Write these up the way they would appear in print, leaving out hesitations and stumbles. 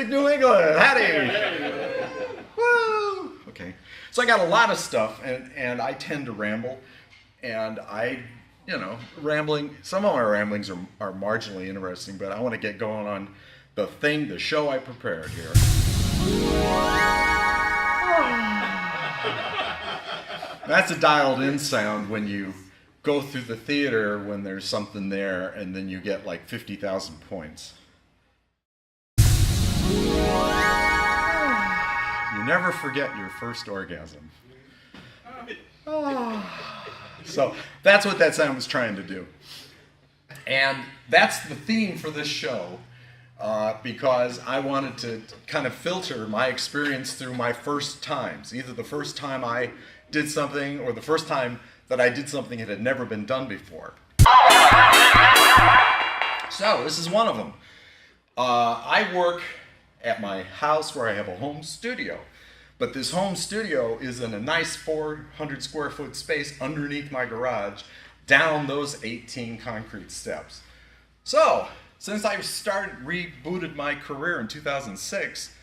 Pintastic, New England. Howdy. Woo. Okay. So I got a lot of stuff, and I tend to ramble, and rambling. Some of my ramblings are marginally interesting, but I want to get going on the show I prepared here. That's a dialed-in sound when you go through the theater when there's something there, and then you get like 50,000 points. You never forget your first orgasm. So that's what that sound was trying to do. And that's the theme for this show, because I wanted to kind of filter my experience through my first times, either the first time I did something or the first time that I did something that had never been done before. So this is one of them. I work at my house where I have a home studio, but this home studio is in a nice 400 square foot space underneath my garage, down those 18 concrete steps. So since I rebooted my career in 2006,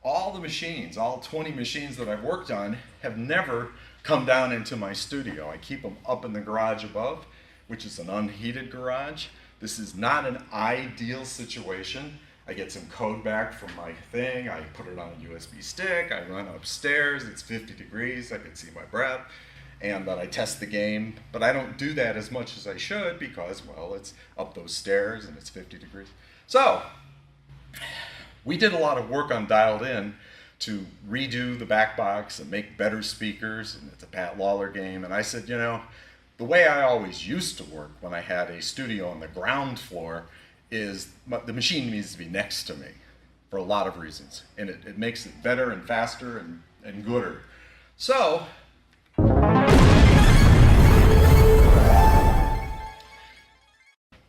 all the machines, all 20 machines that I've worked on have never come down into my studio. I keep them up in the garage above, which is an unheated garage. This is not an ideal situation. I get some code back from my thing, I put it on a USB stick, I run upstairs, it's 50 degrees, I can see my breath, and then I test the game, but I don't do that as much as I should because, well, it's up those stairs and it's 50 degrees. So, we did a lot of work on Dialed In to redo the back box and make better speakers, and it's a Pat Lawler game, and I said, the way I always used to work when I had a studio on the ground floor is the machine needs to be next to me for a lot of reasons, and it makes it better and faster and gooder. So,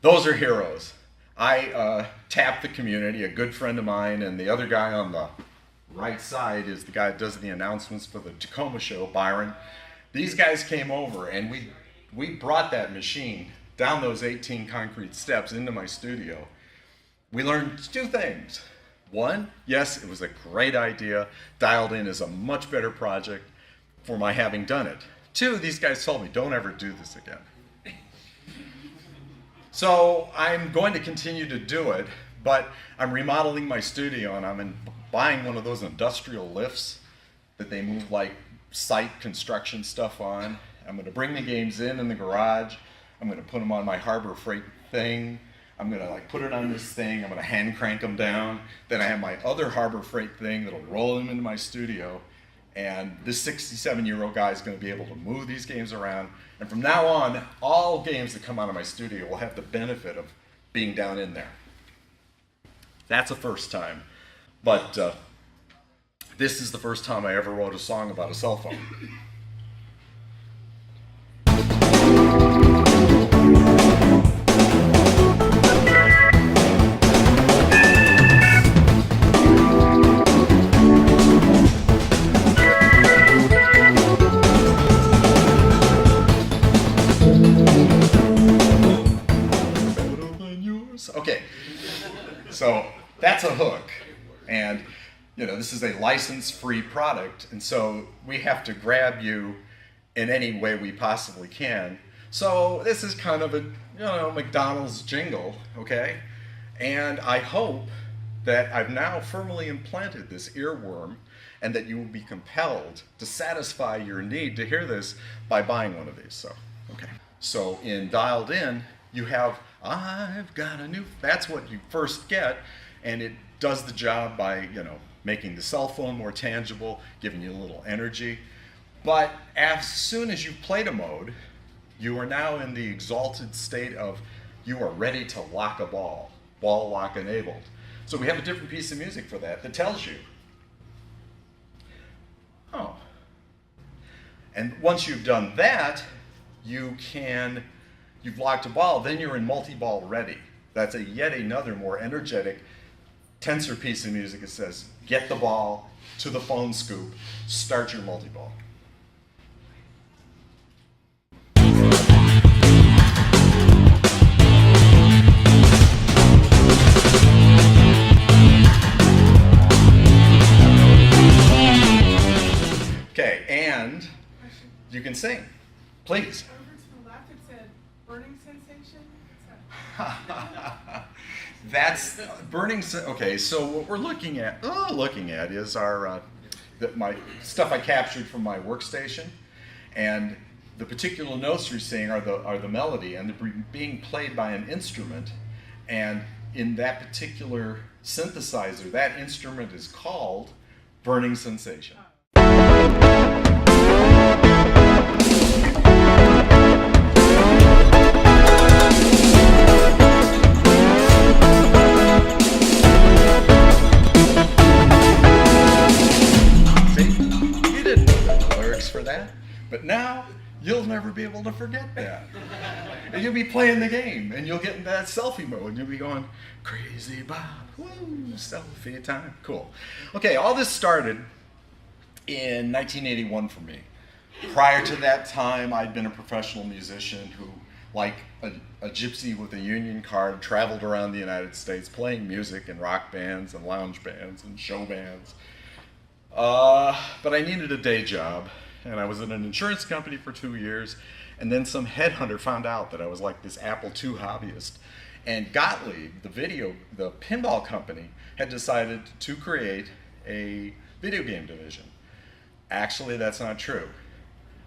those are heroes. I tapped the community, a good friend of mine, and the other guy on the right side is the guy that does the announcements for the Tacoma show, Byron. These guys came over and we brought that machine down those 18 concrete steps into my studio. We learned two things. One, yes, it was a great idea. Dialed In is a much better project for my having done it. Two, these guys told me, don't ever do this again. So I'm going to continue to do it, but I'm remodeling my studio and I'm buying one of those industrial lifts that they move like site construction stuff on. I'm going to bring the games in the garage. I'm going to put them on my Harbor Freight thing. I'm going to put it on this thing. I'm going to hand crank them down. Then I have my other Harbor Freight thing that'll roll them into my studio. And this 67-year-old guy is going to be able to move these games around. And from now on, all games that come out of my studio will have the benefit of being down in there. That's a first time. But this is the first time I ever wrote a song about a cell phone. Okay, so that's a hook. And this is a license-free product, and so we have to grab you in any way we possibly can. So this is kind of a McDonald's jingle, okay? And I hope that I've now firmly implanted this earworm and that you will be compelled to satisfy your need to hear this by buying one of these. So, okay. So in Dialed In, you have I've got a new, that's what you first get, and it does the job by, making the cell phone more tangible, giving you a little energy. But as soon as you've played a mode, you are now in the exalted state of you are ready to lock a ball lock enabled. So we have a different piece of music for that tells you, oh. And once you've done that, you've locked a ball, then you're in multi-ball ready. That's yet another more energetic tensor piece of music that says, get the ball to the phone scoop, start your multi-ball. You can sing. Please. Over to the left, it said burning sensation. That's burning. Okay, so what we're looking at is our my stuff I captured from my workstation, and the particular notes you're seeing are the melody, and they're being played by an instrument, and in that particular synthesizer, that instrument is called burning sensation. For that, but now you'll never be able to forget that. And you'll be playing the game, and you'll get into that selfie mode, and you'll be going, crazy Bob, woo, selfie time. Cool. Okay, all this started in 1981 for me. Prior to that time, I'd been a professional musician who, like a gypsy with a union card, traveled around the United States playing music in rock bands and lounge bands and show bands. But I needed a day job, and I was in an insurance company for 2 years, and then some headhunter found out that I was like this Apple II hobbyist, and Gottlieb, the pinball company, had decided to create a video game division. Actually, that's not true.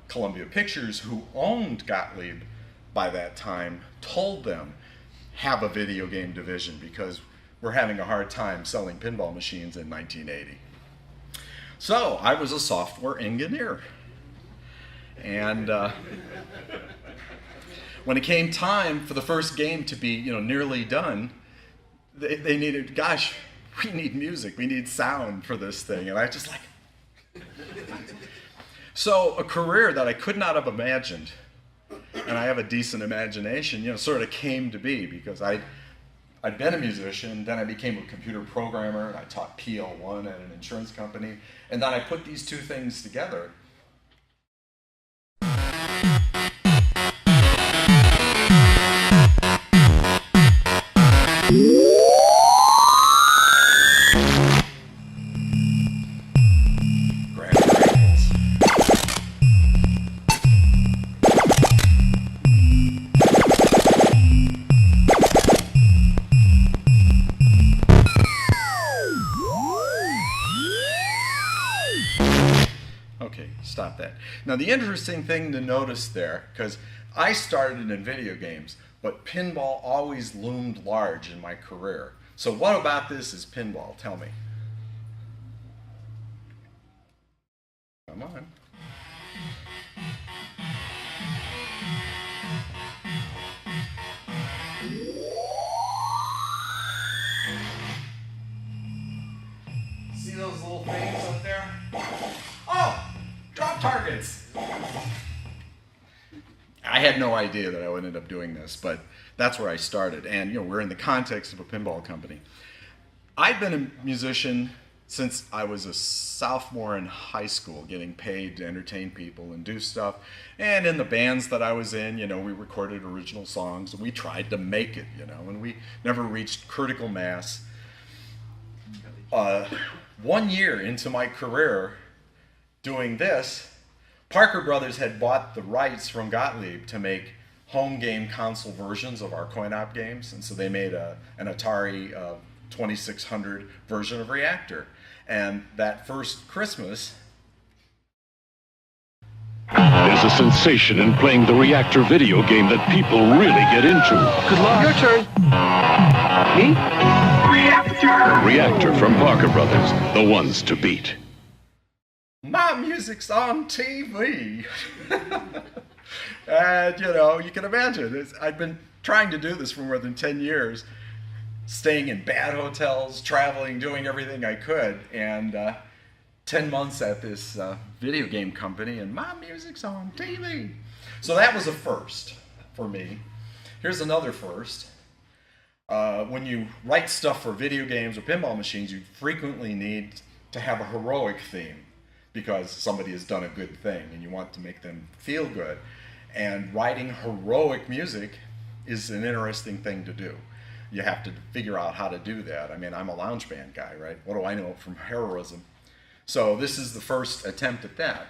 Columbia Pictures, who owned Gottlieb by that time, told them, have a video game division because we're having a hard time selling pinball machines in 1980. So I was a software engineer, and when it came time for the first game to be, nearly done, they needed, gosh, we need music, we need sound for this thing, and I just like. So a career that I could not have imagined, and I have a decent imagination, sort of came to be because I'd been a musician, then I became a computer programmer, and I taught PL1 at an insurance company, and then I put these two things together. Okay, stop that. Now the interesting thing to notice there, because I started in video games, but pinball always loomed large in my career. So what about this is pinball? Tell me. Come on. See those little things up there? Oh! Drop targets! I had no idea that I would end up doing this, but that's where I started. And we're in the context of a pinball company. I've been a musician since I was a sophomore in high school, getting paid to entertain people and do stuff. And in the bands that I was in, we recorded original songs, and we tried to make it, and we never reached critical mass. 1 year into my career doing this, Parker Brothers had bought the rights from Gottlieb to make home game console versions of our coin-op games, and so they made an Atari 2600 version of Reactor. And that first Christmas, there's a sensation in playing the Reactor video game that people really get into. Good luck. Your turn. Me? Reactor from Parker Brothers, the ones to beat. My music's on TV. And, you can imagine, I've been trying to do this for more than 10 years, staying in bad hotels, traveling, doing everything I could, and 10 months at this video game company, and my music's on TV. So that was a first for me. Here's another first. When you write stuff for video games or pinball machines, you frequently need to have a heroic theme because somebody has done a good thing and you want to make them feel good. And writing heroic music is an interesting thing to do. You have to figure out how to do that. I mean, I'm a lounge band guy, right? What do I know from heroism? So this is the first attempt at that.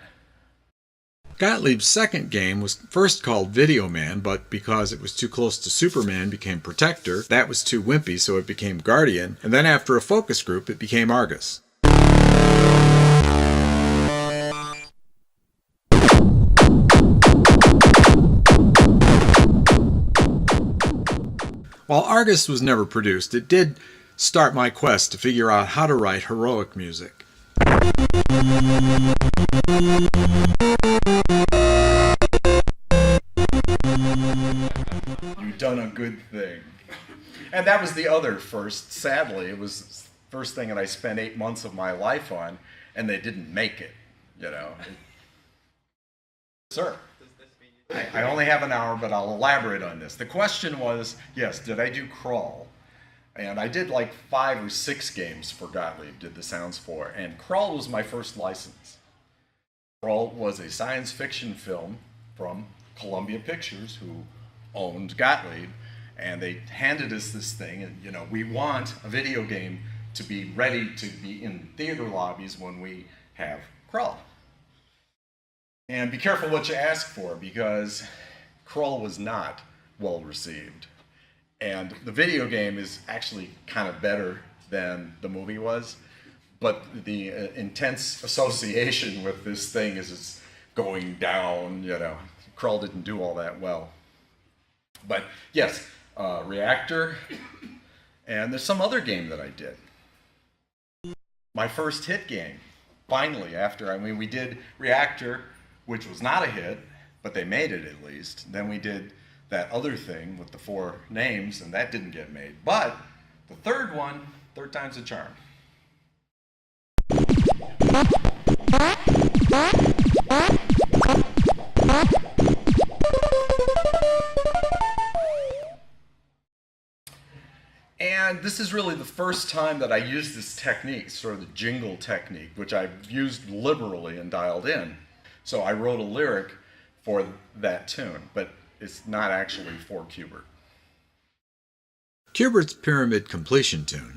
Gottlieb's second game was first called Video Man, but because it was too close to Superman, became Protector. That was too wimpy, so it became Guardian. And then after a focus group, it became Argus. While Argus was never produced, it did start my quest to figure out how to write heroic music. You've done a good thing. And that was the other first, sadly. It was the first thing that I spent 8 months of my life on, and they didn't make it, you know. Sir, I only have an hour, but I'll elaborate on this. The question was, yes, did I do Crawl? And I did like 5 or 6 games for Gottlieb, did the sounds for, and Crawl was my first license. Crawl was a science fiction film from Columbia Pictures, who owned Gottlieb, and they handed us this thing, and you know, we want a video game to be ready to be in theater lobbies when we have Crawl. And be careful what you ask for, because Crawl was not well received. And the video game is actually kind of better than the movie was, but the intense association with this thing is it's going down, you know. Crawl didn't do all that well. But yes, Reactor, and there's some other game that I did. My first hit game, finally, after, we did Reactor, which was not a hit, but they made it at least. Then we did that other thing with the 4 names, and that didn't get made. But the third one, third time's a charm. And this is really the first time that I used this technique, sort of the jingle technique, which I've used liberally and dialed in. So I wrote a lyric for that tune, but it's not actually for Qbert. Qbert's Pyramid Completion tune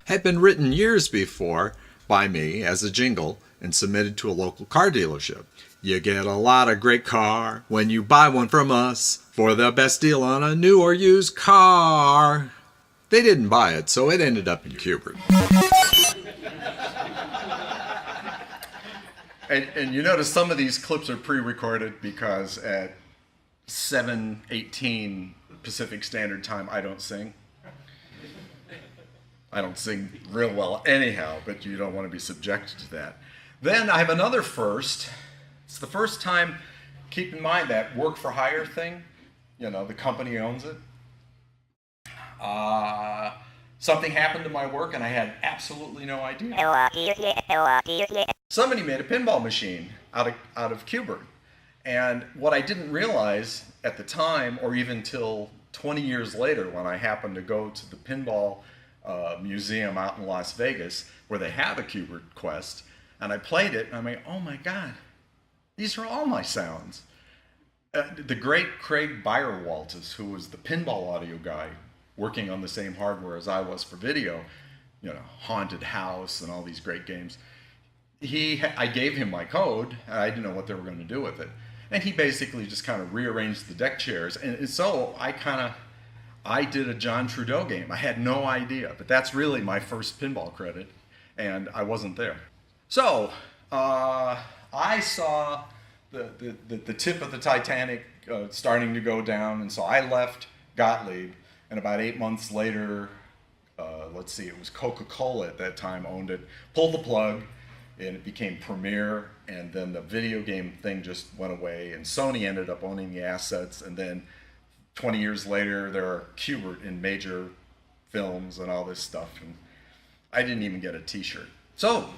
had been written years before by me as a jingle and submitted to a local car dealership. You get a lot of great car when you buy one from us for the best deal on a new or used car. They didn't buy it, so it ended up in Qbert. And you notice some of these clips are pre-recorded because at 7:18 Pacific Standard Time, I don't sing. I don't sing real well anyhow, but you don't want to be subjected to that. Then I have another first. It's the first time, keep in mind that work for hire thing, you know, the company owns it. Something happened to my work and I had absolutely no idea. Somebody made a pinball machine out of Qbert. And what I didn't realize at the time, or even till 20 years later when I happened to go to the pinball museum out in Las Vegas, where they have a Qbert Quest, and I played it, and I'm like, oh my God, these are all my sounds. The great Craig Byrewaltis, who was the pinball audio guy, working on the same hardware as I was for video, you know, Haunted House and all these great games. I gave him my code, and I didn't know what they were going to do with it. And he basically just kind of rearranged the deck chairs. And so I did a John Trudeau game. I had no idea, but that's really my first pinball credit, and I wasn't there. So I saw the tip of the Titanic starting to go down, and so I left Gottlieb, and about 8 months later, let's see, it was Coca-Cola at that time owned it, pulled the plug, and it became Premiere, and then the video game thing just went away, and Sony ended up owning the assets, and then 20 years later, there are Qbert in major films and all this stuff, and I didn't even get a t-shirt. So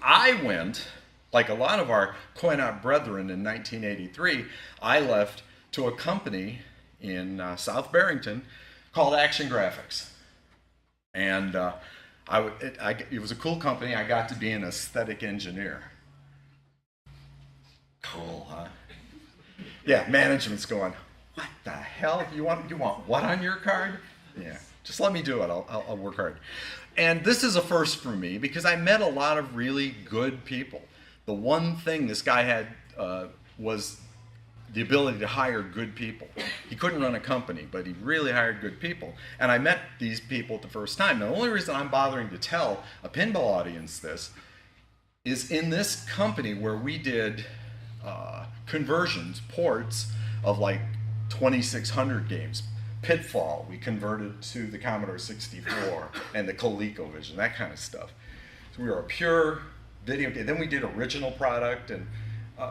I went, like a lot of our coin-op brethren in 1983, I left to a company in South Barrington called Action Graphics. And it was a cool company. I got to be an aesthetic engineer. Cool, huh? Yeah, management's going, what the hell? You want what on your card? Yeah, Just let me do it. I'll work hard. And this is a first for me because I met a lot of really good people. The one thing this guy had was the ability to hire good people. He couldn't run a company, but he really hired good people. And I met these people the first time. The only reason I'm bothering to tell a pinball audience this is in this company where we did conversions, ports of like 2,600 games. Pitfall, we converted to the Commodore 64 and the ColecoVision, that kind of stuff. So we were a pure video game. Then we did original product, and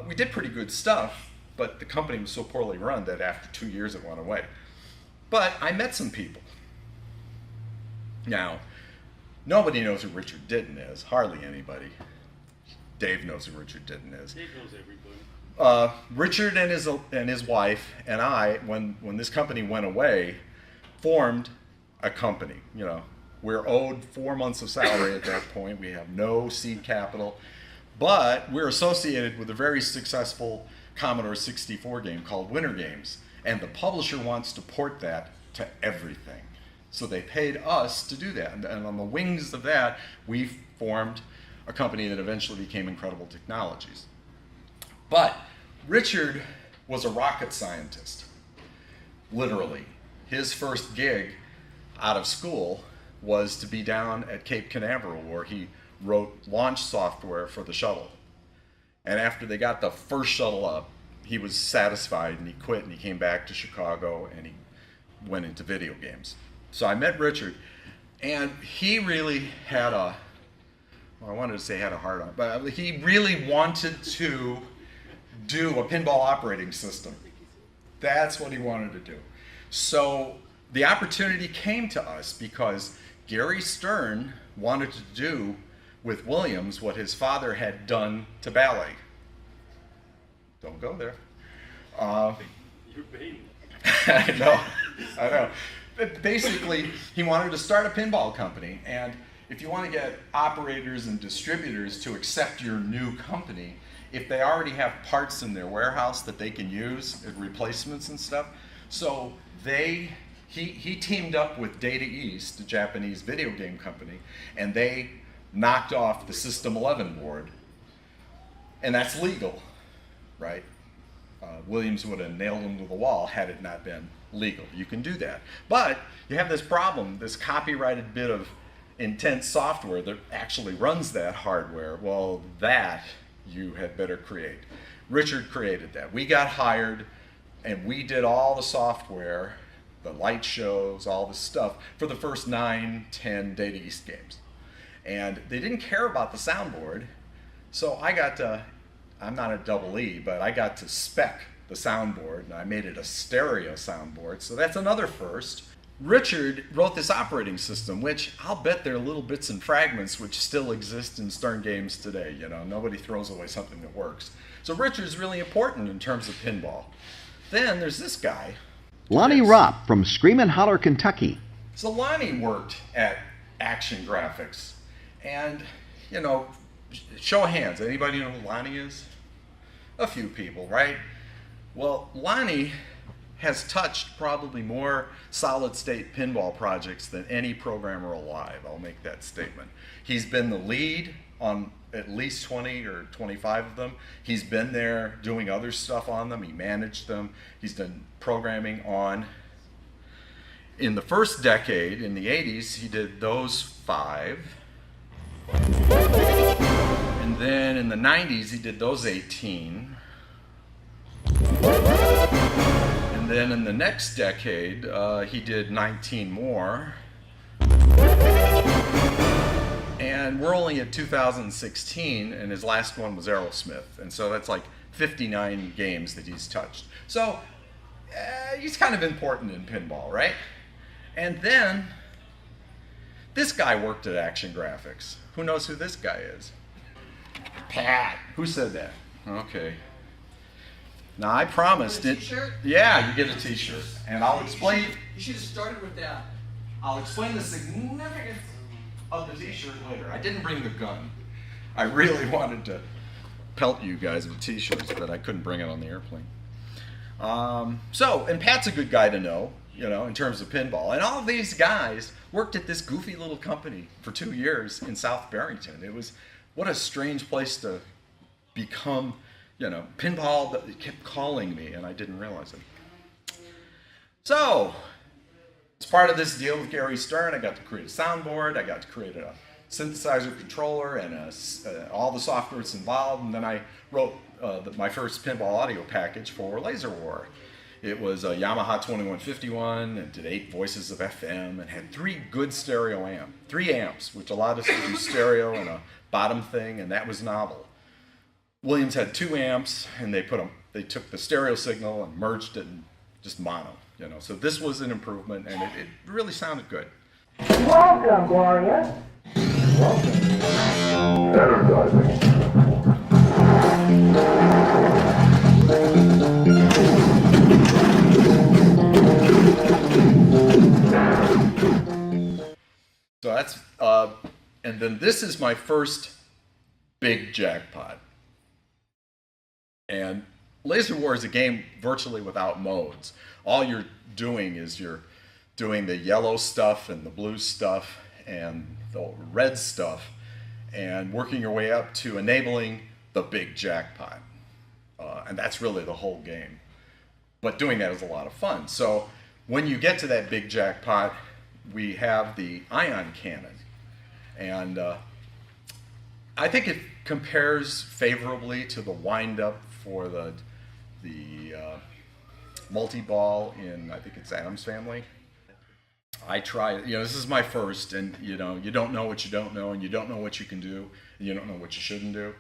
we did pretty good stuff, but the company was so poorly run that after 2 years it went away. But I met some people. Now, nobody knows who Richard Ditton is, hardly anybody. Dave knows who Richard Ditton is. Dave knows everybody. Richard and his wife and I, when this company went away, formed a company. You know, we're owed 4 months of salary at that point. We have no seed capital, but we're associated with a very successful Commodore 64 game called Winter Games, and the publisher wants to port that to everything. So they paid us to do that, and on the wings of that, we formed a company that eventually became Incredible Technologies. But Richard was a rocket scientist, literally. His first gig out of school was to be down at Cape Canaveral, where he wrote launch software for the shuttle. And after they got the first shuttle up, he was satisfied and he quit and he came back to Chicago and he went into video games. So I met Richard, and he really had I wanted to say had a heart on, but he really wanted to do a pinball operating system. That's what he wanted to do. So the opportunity came to us because Gary Stern wanted to do with Williams what his father had done to ballet. Don't go there. You're baiting. I know. But basically, he wanted to start a pinball company, and if you want to get operators and distributors to accept your new company, if they already have parts in their warehouse that they can use as replacements and stuff, so he teamed up with Data East, a Japanese video game company, and they knocked off the System 11 board, and that's legal, right? Williams would have nailed him to the wall had it not been legal. You can do that. But you have this problem, this copyrighted bit of intense software that actually runs that hardware. Well, that you had better create. Richard created that. We got hired and we did all the software, the light shows, all this stuff for the first 9, 10 Data East games. And they didn't care about the soundboard, so I got to, I'm not a double E, but I got to spec the soundboard, and I made it a stereo soundboard, so that's another first. Richard wrote this operating system, which I'll bet there are little bits and fragments which still exist in Stern games today. You know, nobody throws away something that works. So Richard's really important in terms of pinball. Then there's this guy. Lonnie Ropp from Screamin' Holler, Kentucky. So Lonnie worked at Action Graphics. And, you know, show of hands, anybody know who Lonnie is? A few people, right? Well, Lonnie has touched probably more solid-state pinball projects than any programmer alive. I'll make that statement. He's been the lead on at least 20 or 25 of them. He's been there doing other stuff on them. He managed them. He's done programming on. In the first decade, in the 80s, he did those 5. And then in the 90s, he did those 18. And then in the next decade, he did 19 more. And we're only at 2016, and his last one was Aerosmith. And so that's like 59 games that he's touched. So he's kind of important in pinball, right? And then this guy worked at Action Graphics. Who knows who this guy is? Pat. Who said that? Okay. Now I promised it. T-shirt? Yeah, you get a T-shirt, and I'll explain. You should have started with that. I'll explain the significance of the T-shirt later. I didn't bring the gun. I really wanted to pelt you guys with T-shirts, but I couldn't bring it on the airplane. And Pat's a good guy to know. you know, in terms of pinball. And all these guys worked at this goofy little company for 2 years in South Barrington. It was, what a strange place to become, you know, pinball that kept calling me and I didn't realize it. So, as part of this deal with Gary Stern, I got to create a soundboard, I got to create a synthesizer controller and all the software that's involved, and then I wrote my first pinball audio package for Laser War. It was a Yamaha 2151 and did 8 voices of FM and had 3 good stereo amps, 3 amps, which allowed us to do stereo and a bottom thing, and that was novel. Williams had 2 amps, and they took the stereo signal and merged it in just mono, you know. So this was an improvement, and it really sounded good. Welcome, Gloria. So that's, and then this is my first big jackpot. And Laser War is a game virtually without modes. All you're doing is you're doing the yellow stuff and the blue stuff and the red stuff and working your way up to enabling the big jackpot. And that's really the whole game. But doing that is a lot of fun. So when you get to that big jackpot, we have the ion cannon. And I think it compares favorably to the wind-up for the multi-ball in, I think it's Addams Family. I tried, you know, this is my first, and you know, you don't know what you don't know, and you don't know what you can do, and you don't know what you shouldn't do.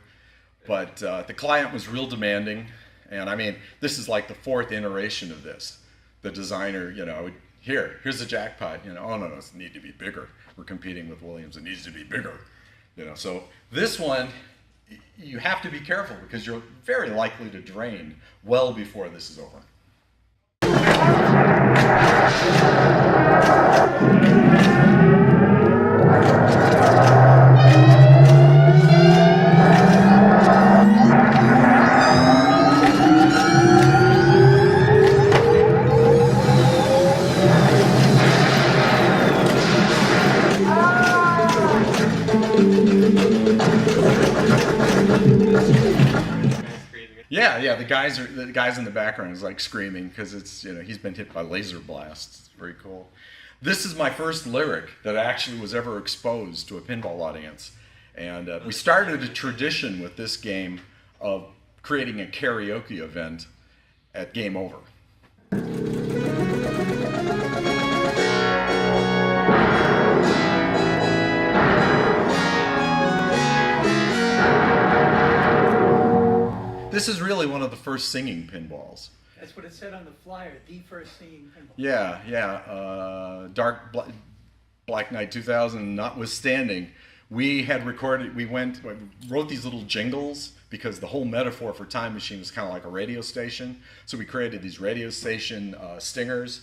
But the client was real demanding, and I mean, this is like the 4th iteration of this. The designer, you know, here's the jackpot, you know, oh no, it needs to be bigger. We're competing with Williams, it needs to be bigger. You know, so this one, you have to be careful because you're very likely to drain well before this is over. Yeah, the guys in the background is like screaming because it's, you know, he's been hit by laser blasts. It's very cool. This is my first lyric that actually was ever exposed to a pinball audience, and we started a tradition with this game of creating a karaoke event at Game Over. This is really one of the first singing pinballs. That's what it said on the flyer, the first singing pinball. Yeah. Black Knight 2000 notwithstanding, we had recorded, we wrote these little jingles because the whole metaphor for Time Machine was kind of like a radio station. So we created these radio station stingers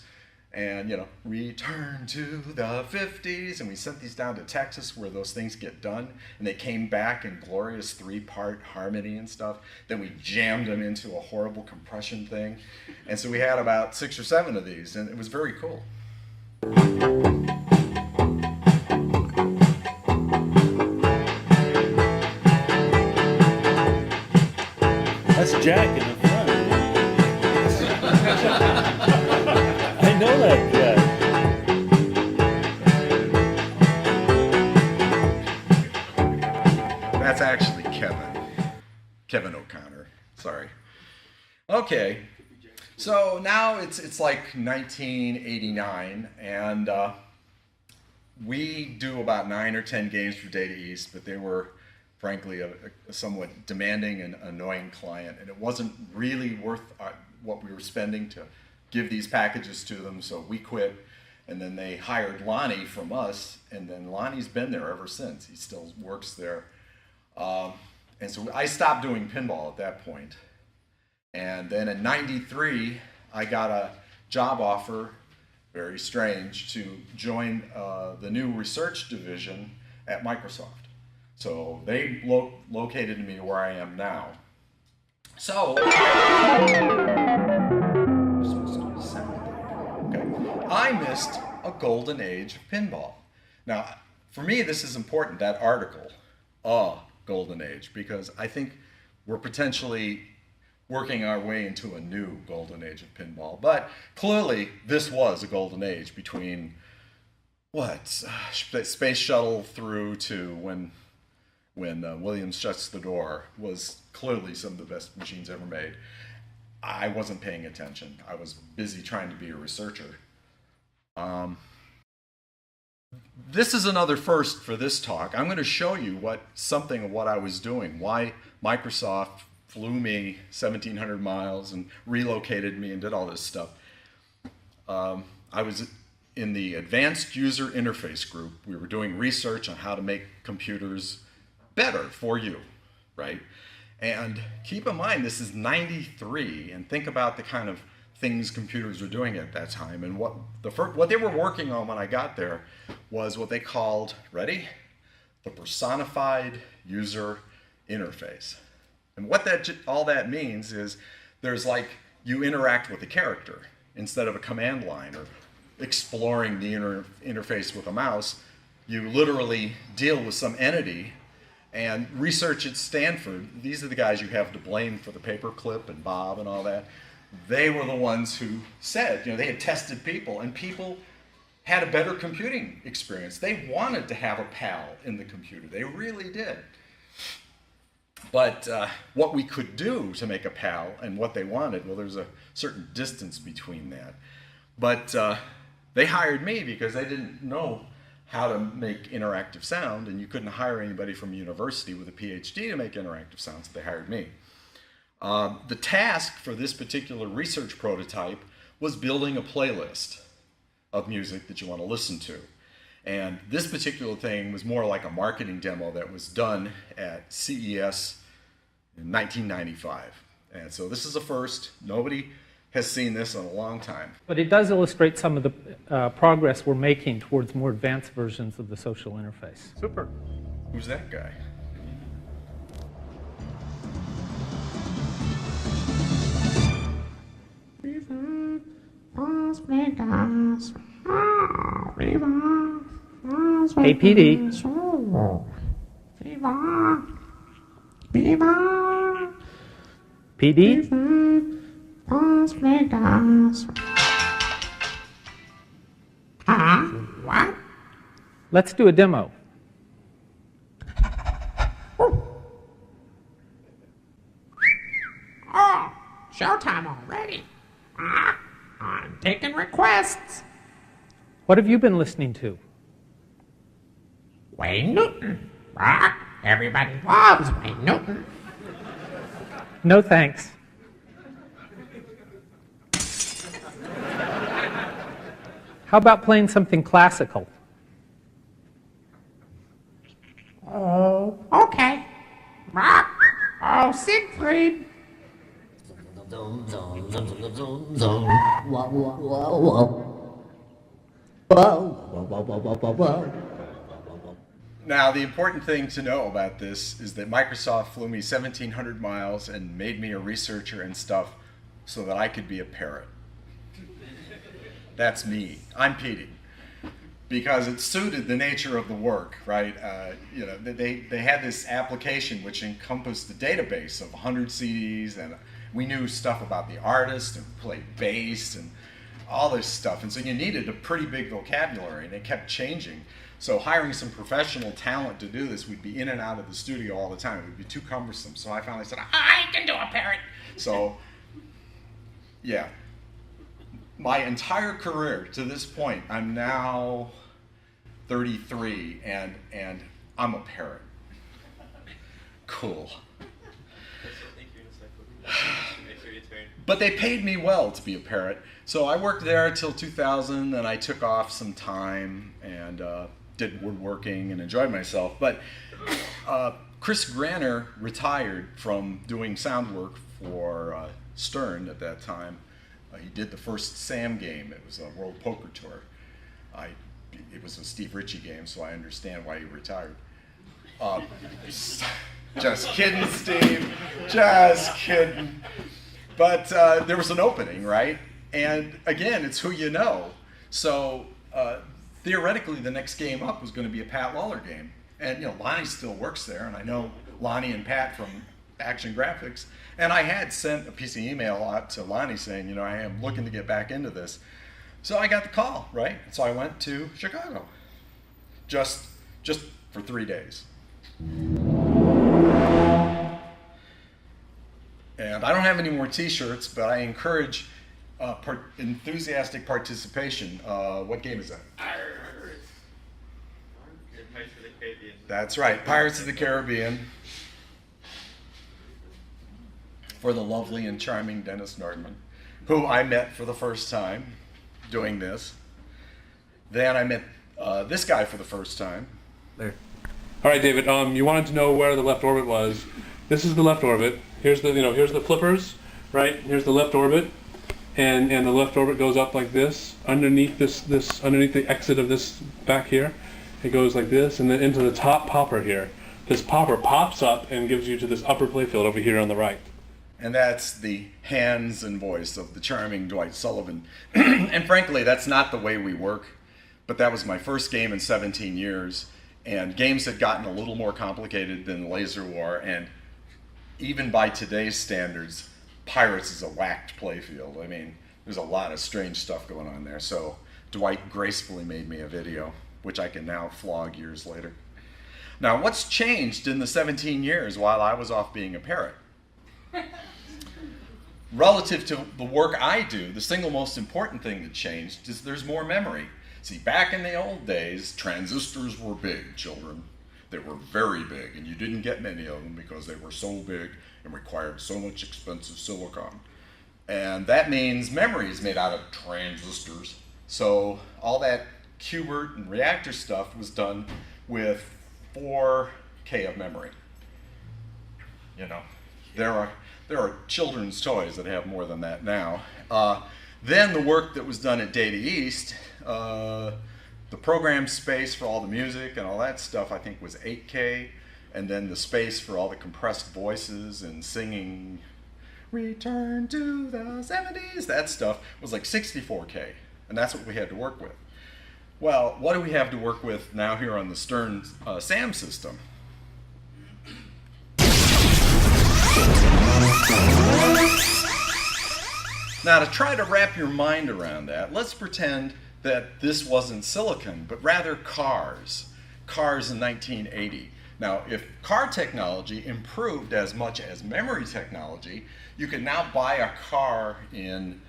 and, you know, return to the 50s. And we sent these down to Texas where those things get done. And they came back in glorious 3-part harmony and stuff. Then we jammed them into a horrible compression thing. And so we had about 6 or 7 of these, and it was very cool. That's Jack in the front. I know that Jack. That's actually Kevin O'Connor. Sorry. Okay. So now it's like 1989, and we do about 9 or 10 games for Data East, but they were frankly a somewhat demanding and annoying client, and it wasn't really worth what we were spending to give these packages to them, so we quit, and then they hired Lonnie from us, and then Lonnie's been there ever since. He still works there. And so I stopped doing pinball at that point. And then in '93, I got a job offer, very strange, to join the new research division at Microsoft. So they located me where I am now. So, okay. I missed a golden age of pinball. Now, for me, this is important, that article, a golden age, because I think we're potentially working our way into a new golden age of pinball. But clearly, this was a golden age between, Space Shuttle through to when Williams Shuts the Door was clearly some of the best machines ever made. I wasn't paying attention. I was busy trying to be a researcher. This is another first for this talk. I'm going to show you something of what I was doing, why Microsoft flew me 1,700 miles and relocated me and did all this stuff. I was in the Advanced User Interface group. We were doing research on how to make computers better for you, right? And keep in mind, this is 93, and think about the kind of things computers were doing at that time. And what they were working on when I got there was what they called, ready? The personified user interface. And what all that means is there's like you interact with a character instead of a command line or exploring the interface with a mouse. You literally deal with some entity. And research at Stanford, these are the guys you have to blame for the paperclip and Bob and all that. They were the ones who said, they had tested people, and people had a better computing experience. They wanted to have a pal in the computer. They really did. But what we could do to make a pal and what they wanted, well, there's a certain distance between that. But they hired me because they didn't know how to make interactive sound, and you couldn't hire anybody from a university with a PhD to make interactive sound, so they hired me. The task for this particular research prototype was building a playlist of music that you want to listen to. And this particular thing was more like a marketing demo that was done at CES in 1995. And so this is a first. Nobody has seen this in a long time. But it does illustrate some of the progress we're making towards more advanced versions of the social interface. Super. Who's that guy? Hey, PD. PD? What? Let's do a demo. Oh, showtime already. I'm taking requests. What have you been listening to? Wayne Newton. Everybody loves Wayne Newton. No thanks. How about playing something classical? Oh, okay. Oh, Siegfried. Now, the important thing to know about this is that Microsoft flew me 1,700 miles and made me a researcher and stuff so that I could be a parrot. That's me. I'm Petey. Because it suited the nature of the work, right? They had this application which encompassed the database of 100 CDs, and we knew stuff about the artist and played bass and all this stuff. And so you needed a pretty big vocabulary, and it kept changing. So hiring some professional talent to do this, we'd be in and out of the studio all the time. It would be too cumbersome. So I finally said, I can do a parrot. So, yeah. My entire career to this point, I'm now 33, and I'm a parrot. Cool. But they paid me well to be a parrot. So I worked there till 2000, and I took off some time and did woodworking and enjoyed myself. But Chris Granner retired from doing sound work for Stern at that time. He did the first Sam game. It was a World Poker Tour. It was a Steve Ritchie game, so I understand why he retired. Just kidding, Steve. Just kidding. But there was an opening, right? And again, it's who you know. So theoretically, the next game up was going to be a Pat Lawler game. And, you know, Lonnie still works there, and I know Lonnie and Pat from Action Graphics. And I had sent a piece of email out to Lonnie saying, you know, I am looking to get back into this. So I got the call, right? So I went to Chicago, just for 3 days. And I don't have any more T-shirts, but I encourage enthusiastic participation. What game is that? That's right, Pirates of the Caribbean. For the lovely and charming Dennis Nordman, who I met for the first time doing this. Then I met this guy for the first time. There. All right, David. You wanted to know where the left orbit was. This is the left orbit. Here's the here's the flippers, right? Here's the left orbit, and the left orbit goes up like this underneath this underneath the exit of this back here. It goes like this, and then into the top popper here. This popper pops up and gives you to this upper playfield over here on the right. And that's the hands and voice of the charming Dwight Sullivan. And frankly, that's not the way we work, but that was my first game in 17 years, and games had gotten a little more complicated than Laser War, and even by today's standards, Pirates is a whacked playfield. I mean, there's a lot of strange stuff going on there, so Dwight gracefully made me a video, which I can now flog years later. Now, what's changed in the 17 years while I was off being a parrot? Relative to the work I do, the single most important thing that changed is there's more memory. See, back in the old days, transistors were big, children. They were very big, and you didn't get many of them because they were so big and required so much expensive silicon. And that means memory is made out of transistors. So all that qubit and reactor stuff was done with 4K of memory. You know, there are children's toys that have more than that now. Then the work that was done at Data East, the program space for all the music and all that stuff, I think was 8K, and then the space for all the compressed voices and singing "Return to the 70s," that stuff was like 64K, and that's what we had to work with. Well, what do we have to work with now here on the Stern SAM system? Now, to try to wrap your mind around that, let's pretend that this wasn't silicon, but rather cars in 1980. Now, if car technology improved as much as memory technology, you could now buy a car in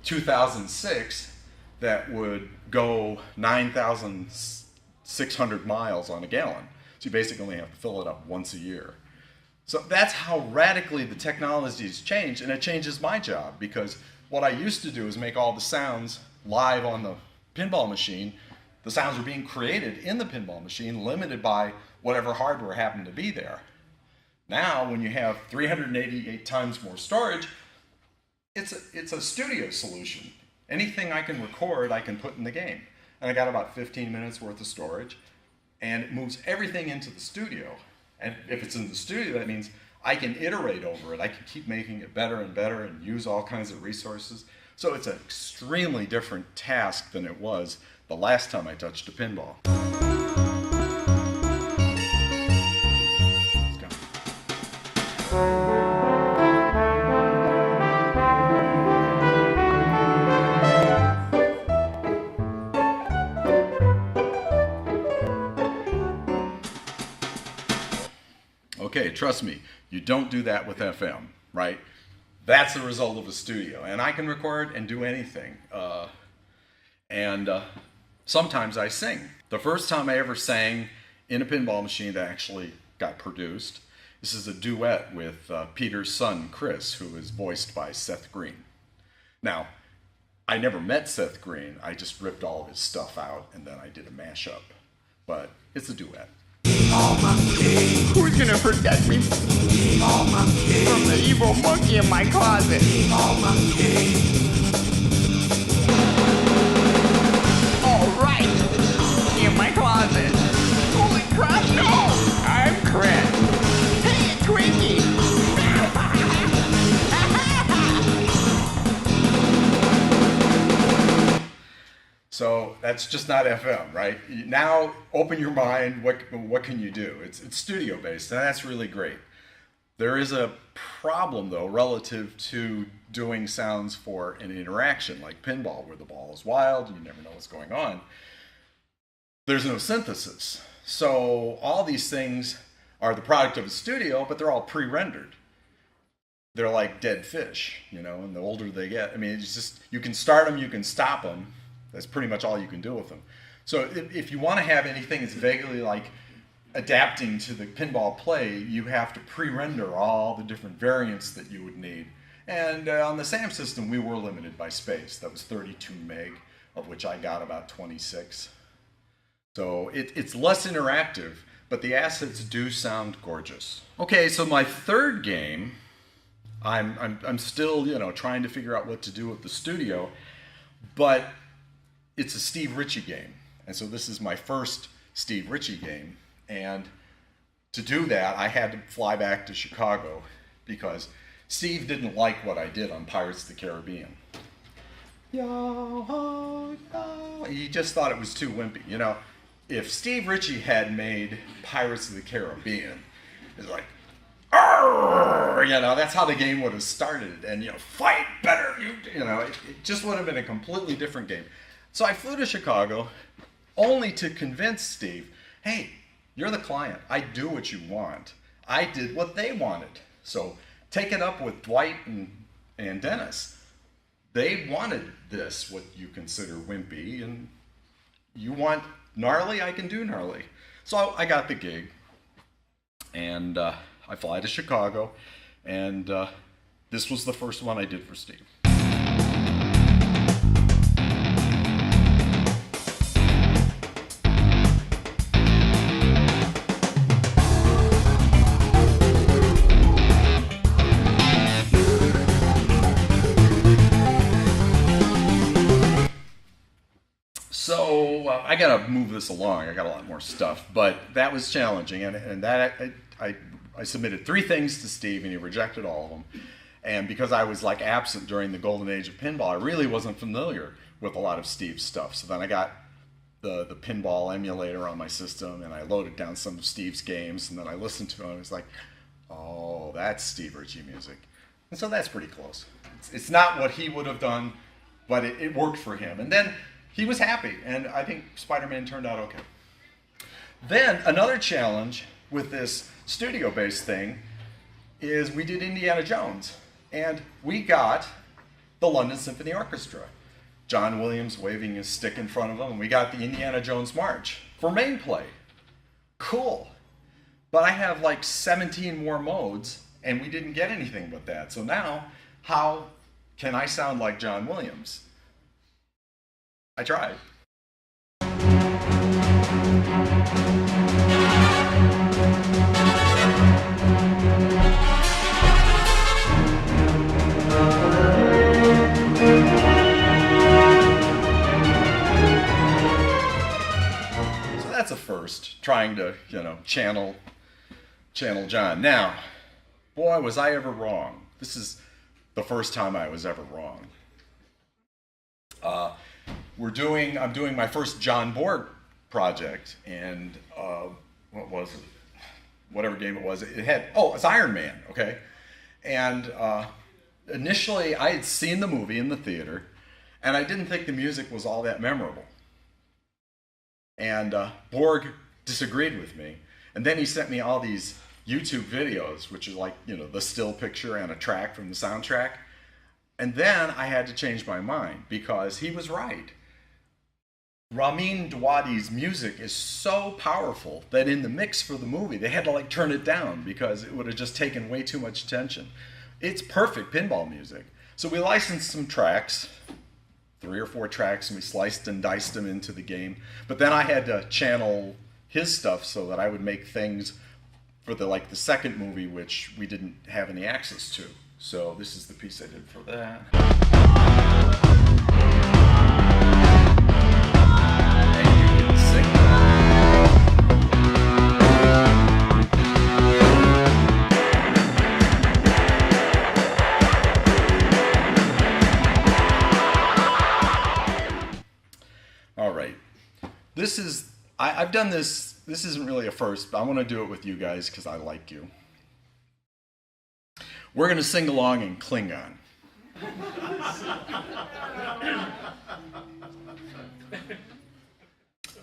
2006 that would go 9,600 miles on a gallon. So you basically only have to fill it up once a year. So that's how radically the technology has changed, and it changes my job, because what I used to do is make all the sounds live on the pinball machine. The sounds were being created in the pinball machine, limited by whatever hardware happened to be there. Now, when you have 388 times more storage, it's a studio solution. Anything I can record, I can put in the game. And I got about 15 minutes worth of storage, and it moves everything into the studio. And if it's in the studio, that means I can iterate over it. I can keep making it better and better and use all kinds of resources. So it's an extremely different task than it was the last time I touched a pinball. Let's go. Okay, trust me, you don't do that with FM, right? That's the result of a studio, and I can record and do anything. Sometimes I sing. The first time I ever sang in a pinball machine that actually got produced, this is a duet with Peter's son, Chris, who is voiced by Seth Green. Now, I never met Seth Green. I just ripped all of his stuff out, and then I did a mashup. But it's a duet. Who's gonna protect me from the evil monkey in my closet? Alright, in my closet. Holy crap, no! I'm Chris. Hey, Twinkie! That's just not FM, right? Now, open your mind. What can you do? It's studio based, and that's really great. There is a problem though relative to doing sounds for an interaction like pinball, where the ball is wild and you never know what's going on. There's no synthesis, so all these things are the product of a studio, but they're all pre-rendered. They're like dead fish, you know, and the older they get, I mean, it's just, you can start them, you can stop them. That's pretty much all you can do with them. So if you want to have anything that's vaguely like adapting to the pinball play, you have to pre-render all the different variants that you would need. And on the SAM system, we were limited by space. That was 32 meg, of which I got about 26. So it's less interactive, but the assets do sound gorgeous. Okay, so my third game, I'm still, you know, trying to figure out what to do with the studio, but it's a Steve Ritchie game. And so this is my first Steve Ritchie game. And to do that, I had to fly back to Chicago because Steve didn't like what I did on Pirates of the Caribbean. Yo, yo. He just thought it was too wimpy. You know, if Steve Ritchie had made Pirates of the Caribbean, it's like, arr! You know, that's how the game would have started. And, you know, fight better. You know, it just would have been a completely different game. So I flew to Chicago only to convince Steve, hey, you're the client. I do what you want. I did what they wanted. So take it up with Dwight and Dennis. They wanted this, what you consider wimpy, and you want gnarly, I can do gnarly. So I got the gig, and I fly to Chicago, and this was the first one I did for Steve. So I gotta move this along. I got a lot more stuff, but that was challenging, and that I submitted 3 things to Steve, and he rejected all of them. And because I was like absent during the golden age of pinball, I really wasn't familiar with a lot of Steve's stuff. So then I got the pinball emulator on my system, and I loaded down some of Steve's games, and then I listened to it, and I was like, oh, that's Steve Ritchie music. And so that's pretty close. It's not what he would have done, but it worked for him. And then he was happy, and I think Spider-Man turned out okay. Then another challenge with this studio-based thing is we did Indiana Jones, and we got the London Symphony Orchestra. John Williams waving his stick in front of him, and we got the Indiana Jones March for main play. Cool. But I have like 17 more modes, and we didn't get anything but that. So now, how can I sound like John Williams? I tried. So that's a first, trying to, you know, channel John. Now, boy, was I ever wrong. This is the first time I was ever wrong. I'm doing my first John Board project, and what was it? Whatever game it was, it's Iron Man, okay? And initially, I had seen the movie in the theater, and I didn't think the music was all that memorable. And Borg disagreed with me, and then he sent me all these YouTube videos, which is like, you know, the still picture and a track from the soundtrack. And then I had to change my mind because he was right. Ramin Djawadi's music is so powerful that in the mix for the movie, they had to like turn it down because it would have just taken way too much attention. It's perfect pinball music. So we licensed some tracks, 3 or 4 tracks, and we sliced and diced them into the game. But then I had to channel his stuff so that I would make things for the second movie, which we didn't have any access to. So this is the piece I did for that. And you can sing that. All right. I've done this. This isn't really a first, but I want to do it with you guys because I like you. We're going to sing along in Klingon.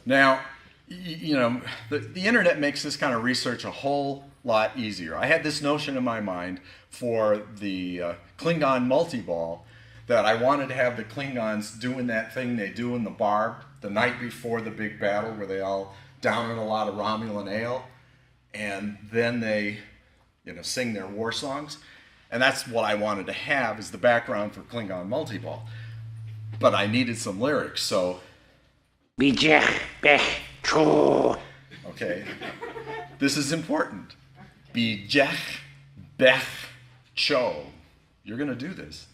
Now, you know, the internet makes this kind of research a whole lot easier. I had this notion in my mind for the Klingon multi-ball that I wanted to have the Klingons doing that thing they do in the bar the night before the big battle where they all down in a lot of Romulan ale and then they, you know, sing their war songs. And that's what I wanted to have as the background for Klingon multi-ball. But I needed some lyrics, so... Okay, this is important. Bijech Bech Cho. You're going to do this.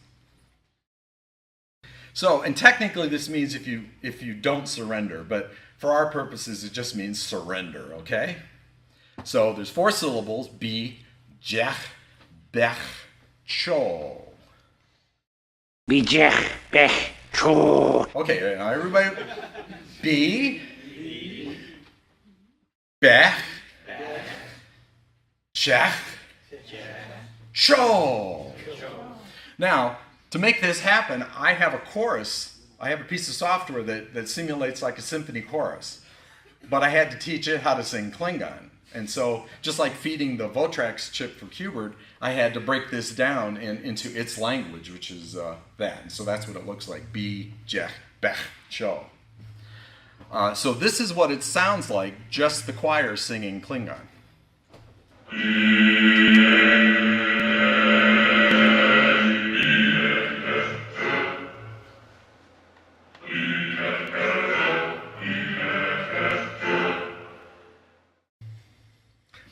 So, and technically this means if you don't surrender, but for our purposes it just means surrender, okay? So there's 4 syllables, Bijech Bech Cho. Bijech Bech Cho. Okay, now everybody... B, Bech, Chech, Cho. Now, to make this happen, I have a chorus. I have a piece of software that simulates like a symphony chorus. But I had to teach it how to sing Klingon. And so, just like feeding the Votrax chip for Qbert, I had to break this down into its language, which is that. And so that's what it looks like. B, Jech, Bech, Cho. So this is what it sounds like, just the choir singing Klingon.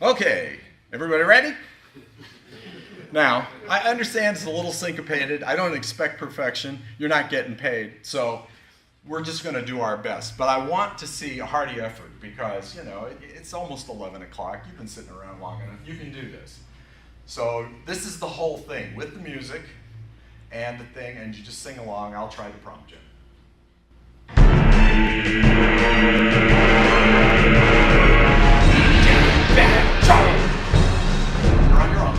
Okay, everybody ready? Now, I understand it's a little syncopated. I don't expect perfection. You're not getting paid, so we're just going to do our best. But I want to see a hearty effort because, you know, it's almost 11 o'clock. You've been sitting around long enough. You can do this. So this is the whole thing with the music and the thing, and you just sing along. I'll try to prompt you. You're on your own.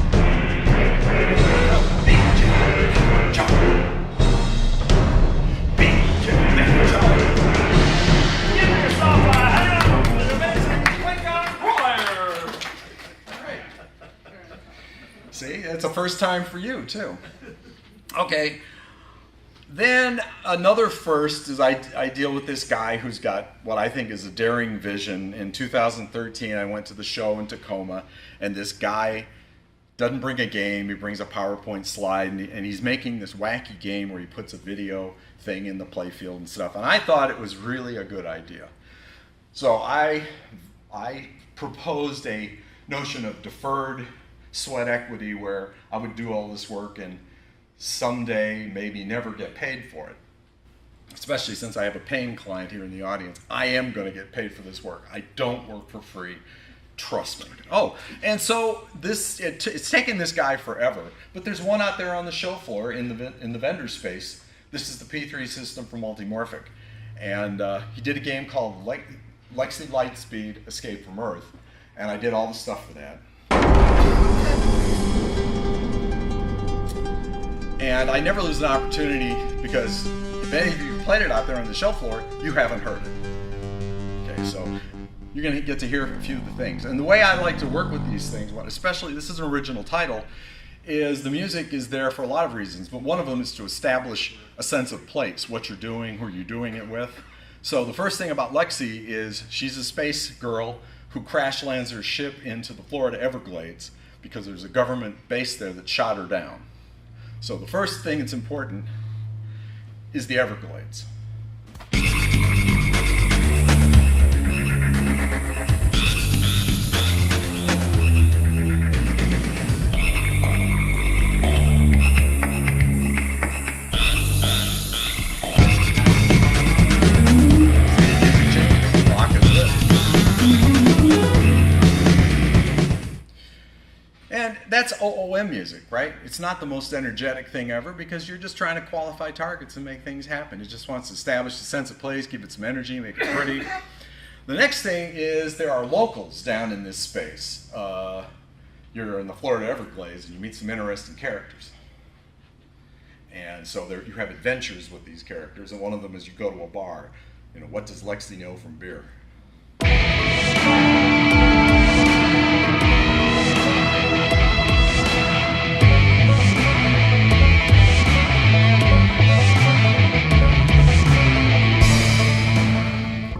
See, it's a first time for you, too. Okay. Then another first is I deal with this guy who's got what I think is a daring vision. In 2013, I went to the show in Tacoma, and this guy doesn't bring a game. He brings a PowerPoint slide, and he's making this wacky game where he puts a video thing in the playfield and stuff. And I thought it was really a good idea. So I proposed a notion of deferred sweat equity where I would do all this work and someday maybe never get paid for it. Especially since I have a paying client here in the audience. I am going to get paid for this work. I don't work for free. Trust me. Oh, and so it's taken this guy forever, but there's one out there on the show floor in the vendor space. This is the P3 system for Multimorphic. And he did a game called Lexy Lightspeed Escape from Earth. And I did all the stuff for that. And I never lose an opportunity because if any of you played it out there on the show floor, you haven't heard it. Okay, so you're going to get to hear a few of the things. And the way I like to work with these things, especially this is an original title, is the music is there for a lot of reasons, but one of them is to establish a sense of place, what you're doing, who you're doing it with. So the first thing about Lexy is she's a space girl who crash lands her ship into the Florida Everglades because there's a government base there that shot her down. So the first thing that's important is the Everglades. And that's OOM music, right? It's not the most energetic thing ever because you're just trying to qualify targets and make things happen. It just wants to establish a sense of place, give it some energy, make it pretty. The next thing is there are locals down in this space. You're in the Florida Everglades and you meet some interesting characters. And so there, you have adventures with these characters, and one of them is you go to a bar. You know, what does Lexy know from beer?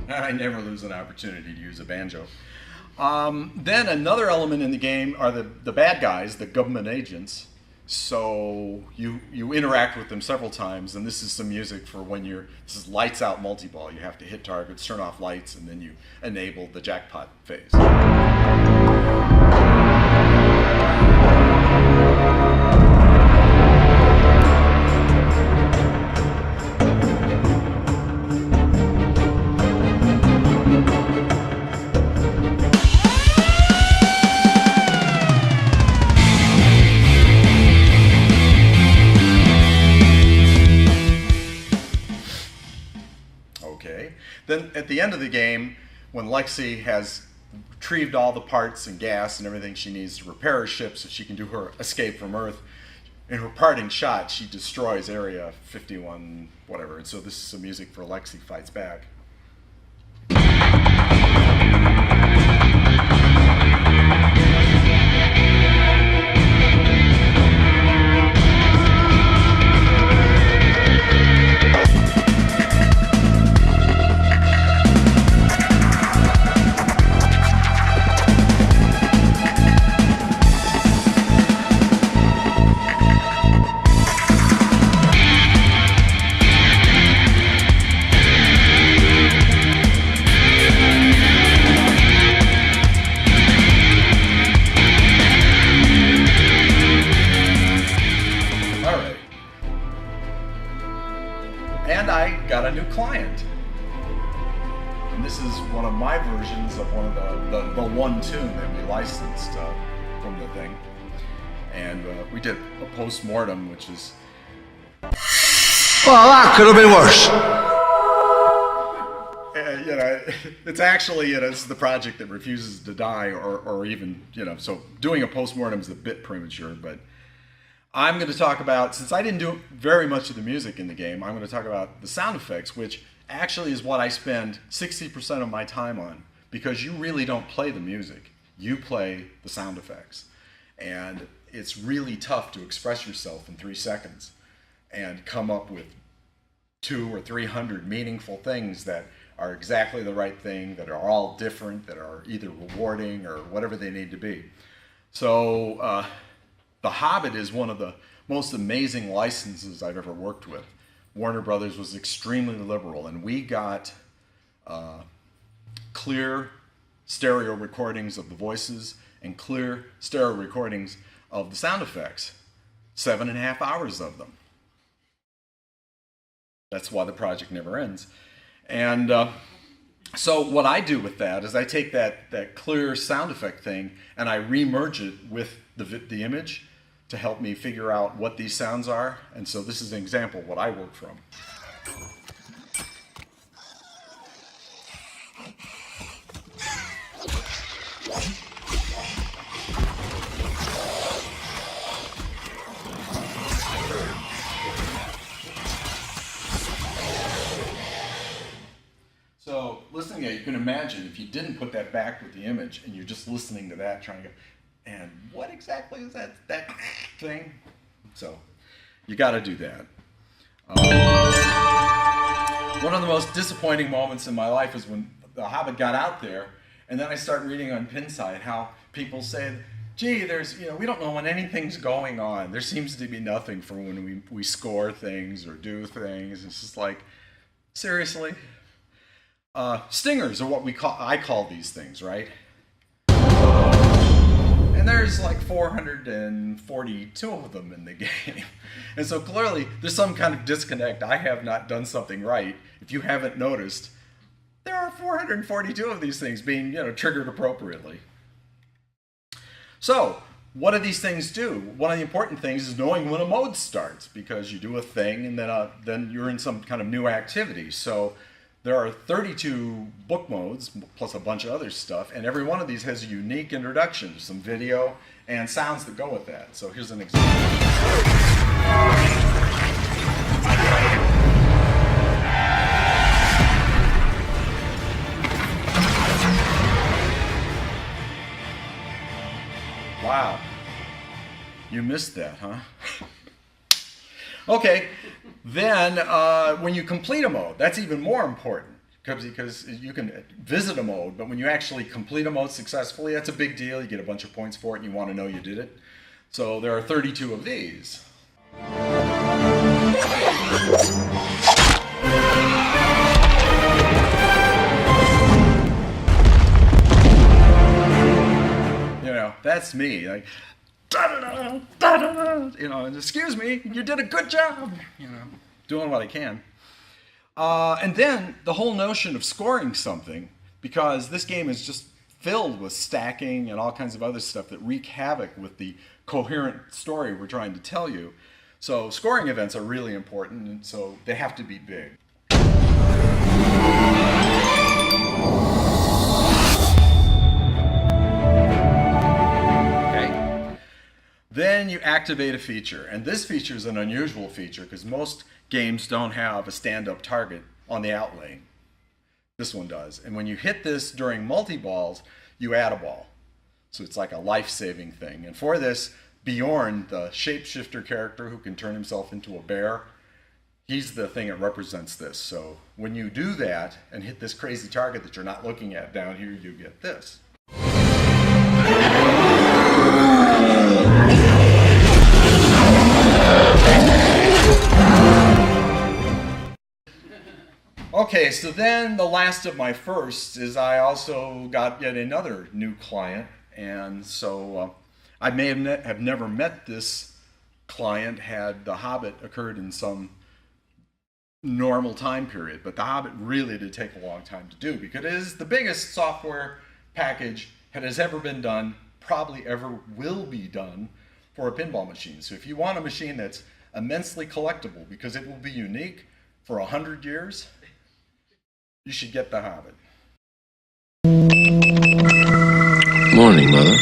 I never lose an opportunity to use a banjo. Then another element in the game are the bad guys, the government agents. So you interact with them several times, and this is some music for when this is lights out multi-ball. You have to hit targets, turn off lights, and then you enable the jackpot phase. Then at the end of the game, when Lexy has retrieved all the parts and gas and everything she needs to repair her ship so she can do her escape from Earth, in her parting shot, she destroys Area 51, whatever. And so this is some music for Lexy Fights Back. And I got a new client. And this is one of my versions of one of the one tune that we licensed from the thing. And we did a post-mortem, which is... Well, that could have been worse. You know, it's actually, you know, it's the project that refuses to die, or even, you know, so doing a post-mortem is a bit premature, but I'm going to talk about, since I didn't do very much of the music in the game, I'm going to talk about the sound effects, which actually is what I spend 60% of my time on, because you really don't play the music. You play the sound effects. And it's really tough to express yourself in 3 seconds and come up with 200 or 300 meaningful things that are exactly the right thing, that are all different, that are either rewarding or whatever they need to be. So, The Hobbit is one of the most amazing licenses I've ever worked with. Warner Brothers was extremely liberal, and we got clear stereo recordings of the voices and clear stereo recordings of the sound effects. 7.5 hours of them. That's why the project never ends. And so what I do with that is I take that clear sound effect thing and I re-merge it with the image to help me figure out what these sounds are. And so this is an example of what I work from. So listening to it, you can imagine if you didn't put that back with the image and you're just listening to that, trying to go, and what exactly is that thing? So you got to do that. One of the most disappointing moments in my life is when The Hobbit got out there, and then I start reading on Pinside how people said, gee, we don't know when anything's going on. There seems to be nothing for when we score things or do things. It's just like, seriously? Stingers are what I call these things, right? And there's like 442 of them in the game. And so clearly there's some kind of disconnect. I have not done something right. If you haven't noticed, there are 442 of these things being, triggered appropriately. So what do these things do? One of the important things is knowing when a mode starts, because you do a thing and then you're in some kind of new activity. So There are 32 book modes, plus a bunch of other stuff, and every one of these has a unique introduction, some video and sounds that go with that. So here's an example. Wow. You missed that, huh? Okay, then when you complete a mode, that's even more important because you can visit a mode, but when you actually complete a mode successfully, that's a big deal. You get a bunch of points for it and you want to know you did it. So there are 32 of these. You know, that's me. Like, da-da-da, da-da-da, you know, and excuse me, you did a good job, you know, doing what I can. And then the whole notion of scoring something, because this game is just filled with stacking and all kinds of other stuff that wreak havoc with the coherent story we're trying to tell you. So scoring events are really important, and so they have to be big. Then you activate a feature, and this feature is an unusual feature because most games don't have a stand-up target on the outlane. This one does, and when you hit this during multi-balls, you add a ball. So it's like a life-saving thing. And for this, Bjorn, the shapeshifter character who can turn himself into a bear, he's the thing that represents this. So when you do that and hit this crazy target that you're not looking at down here, you get this. Okay, so then the last of my firsts is I also got yet another new client, and so I may have never met this client had The Hobbit occurred in some normal time period, but The Hobbit really did take a long time to do because it is the biggest software package that has ever been done, probably ever will be done for a pinball machine. So if you want a machine that's immensely collectible because it will be unique for 100 years, you should get The Hobbit. Morning, Mother.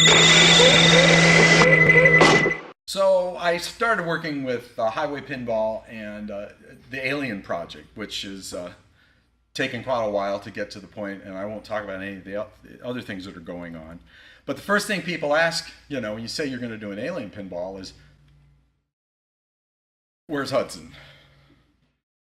So I started working with Heighway Pinball and the Alien project, which is taken quite a while to get to the point, and I won't talk about any of the other things that are going on. But the first thing people ask, you know, when you say you're going to do an Alien Pinball is, where's Hudson?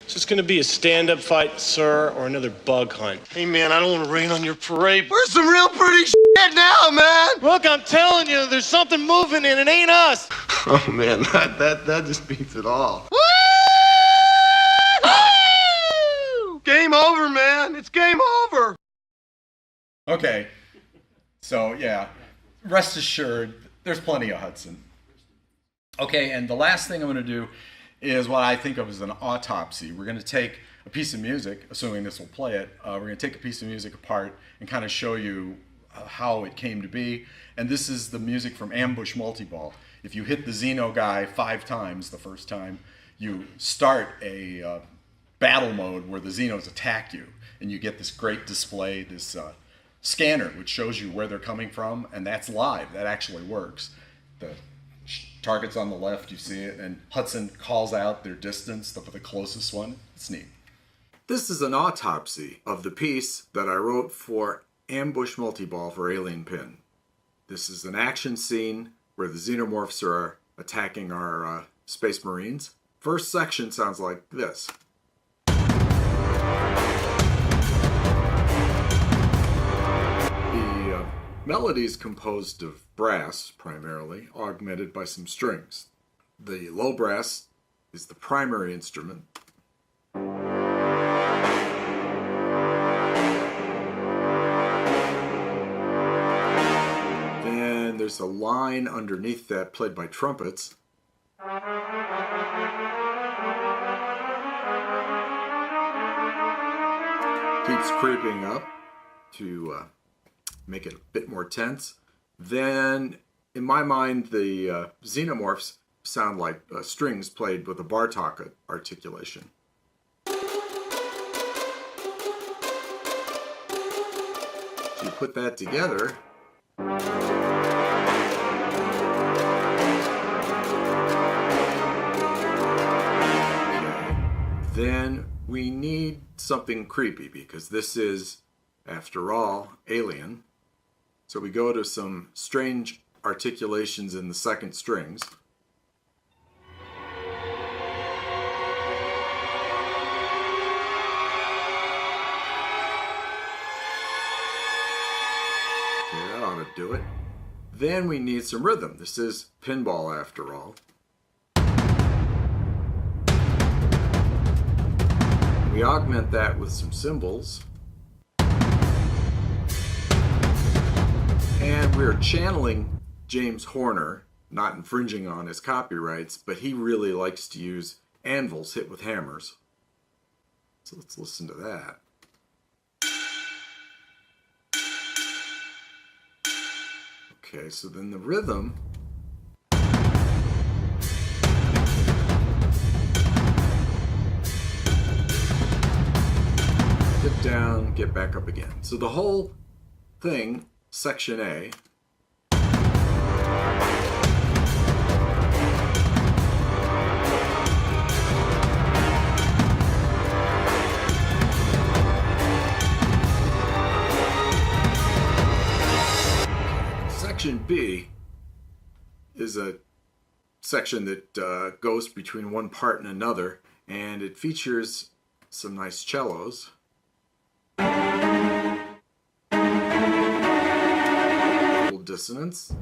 Is this going to be a stand-up fight, sir, or another bug hunt? Hey, man, I don't want to rain on your parade. We're some real pretty shit now, man! Look, I'm telling you, there's something moving and it ain't us! Oh, man, that just beats it all. Woo! Game over, man! It's game over! Okay, so yeah, rest assured, there's plenty of Hudson. Okay, and the last thing I'm going to do is what I think of as an autopsy. We're going to take a piece of music, assuming this will play it, we're going to take a piece of music apart and kind of show you how it came to be. And this is the music from Ambush Multiball. If you hit the Xeno guy 5 times the first time, you start a battle mode where the Xenos attack you. And you get this great display, this scanner, which shows you where they're coming from. And that's live. That actually works. The target's on the left, you see it, and Hudson calls out their distance for the closest one. It's neat. This is an autopsy of the piece that I wrote for Ambush Multiball for Alien Pin. This is an action scene where the xenomorphs are attacking our Space Marines. First section sounds like this. The melody is composed of brass, primarily, augmented by some strings. The low brass is the primary instrument. Then there's a line underneath that played by trumpets. Keeps creeping up to make it a bit more tense. Then, in my mind, the xenomorphs sound like strings played with a Bartok articulation. You put that together. Then we need something creepy because this is, after all, Alien. So we go to some strange articulations in the second strings. Okay, that ought to do it. Then we need some rhythm. This is Pinball, after all. We augment that with some cymbals. And we're channeling James Horner, not infringing on his copyrights, but he really likes to use anvils hit with hammers. So let's listen to that. Okay, so then the rhythm. Get down, get back up again. So the whole thing, section A, section B is a section that goes between one part and another, and it features some nice cellos. Little dissonance.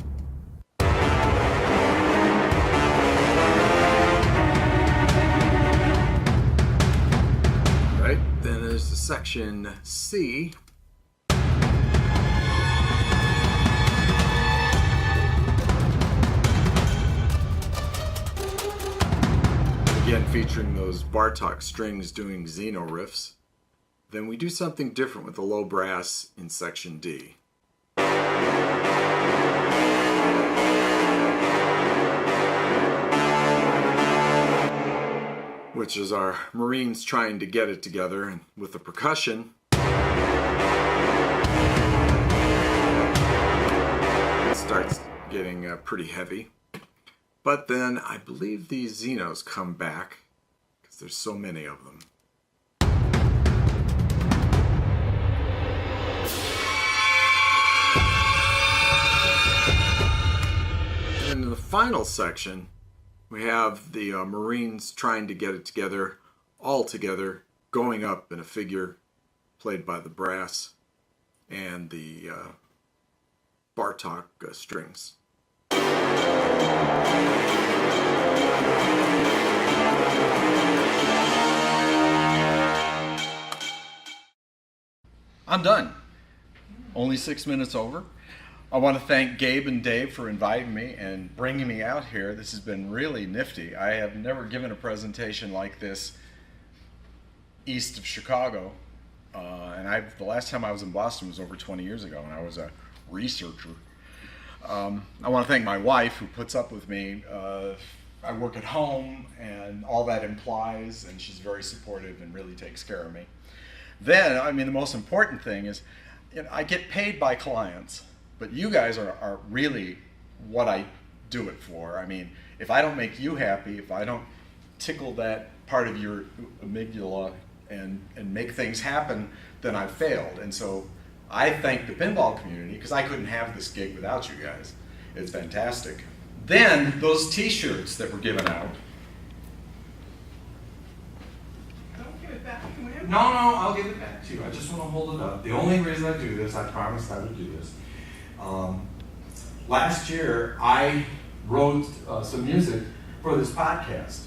Right, then there's the section C. Again, featuring those Bartok strings doing Xeno riffs. Then we do something different with the low brass in section D. Which is our Marines trying to get it together, and with the percussion, it starts getting pretty heavy. But then I believe these Xenos come back because there's so many of them. And in the final section, we have the Marines trying to get it together, all together, going up in a figure played by the brass and the Bartok strings. I'm done. Only 6 minutes over. I want to thank Gabe and Dave for inviting me and bringing me out here. This has been really nifty. I have never given a presentation like this east of Chicago. The last time I was in Boston was over 20 years ago, and I was a researcher. I want to thank my wife who puts up with me. I work at home and all that implies, and she's very supportive and really takes care of me. Then, I mean, the most important thing is, I get paid by clients, but you guys are really what I do it for. I mean, if I don't make you happy, if I don't tickle that part of your amygdala and make things happen, then I've failed. And so I thank the pinball community because I couldn't have this gig without you guys. It's fantastic. Then those t-shirts that were given out. Don't give it back to him. No, I'll give it back to you. I just want to hold it up. The only reason I do this, I promised I would do this. Last year, I wrote some music for this podcast,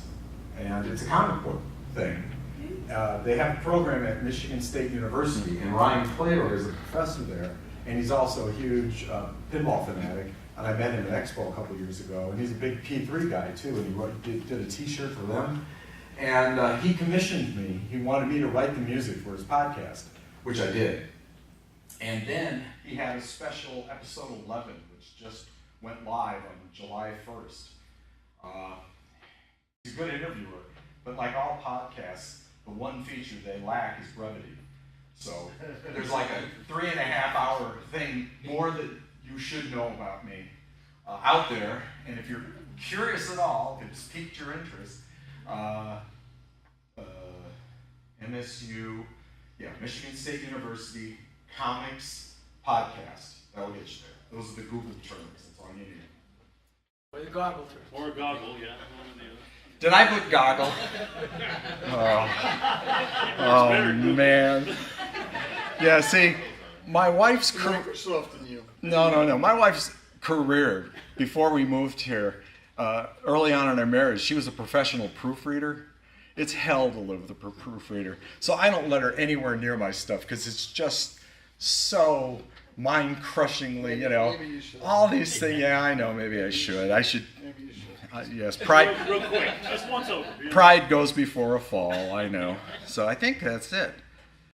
and it's a comic book thing. They have a program at Michigan State University, and Ryan Plater is a professor there, and he's also a huge pinball fanatic. And I met him at Expo a couple years ago, and he's a big P3 guy too, and he did a t-shirt for them. And he commissioned me. He wanted me to write the music for his podcast, which I did. And then he had a special episode 11, which just went live on July 1st. He's a good interviewer, but like all podcasts, the one feature they lack is brevity. So there's like a 3.5 hour thing, more that you should know about me out there. And if you're curious at all, if it's piqued your interest, MSU, Michigan State University Comics Podcast. That'll get you there. Those are the Google terms. That's all you need. Or the goggle term. Or a goggle, yeah. Did I put goggle? Oh man. Yeah, see, my wife's career. No. My wife's career before we moved here, early on in our marriage, she was a professional proofreader. It's hell to live with a proofreader. So I don't let her anywhere near my stuff because it's just so mind-crushingly, all these things. Yeah, I know. Maybe I should. Maybe you should. Yes, pride. Real quick, just once over. Pride goes before a fall. I know. So I think that's it.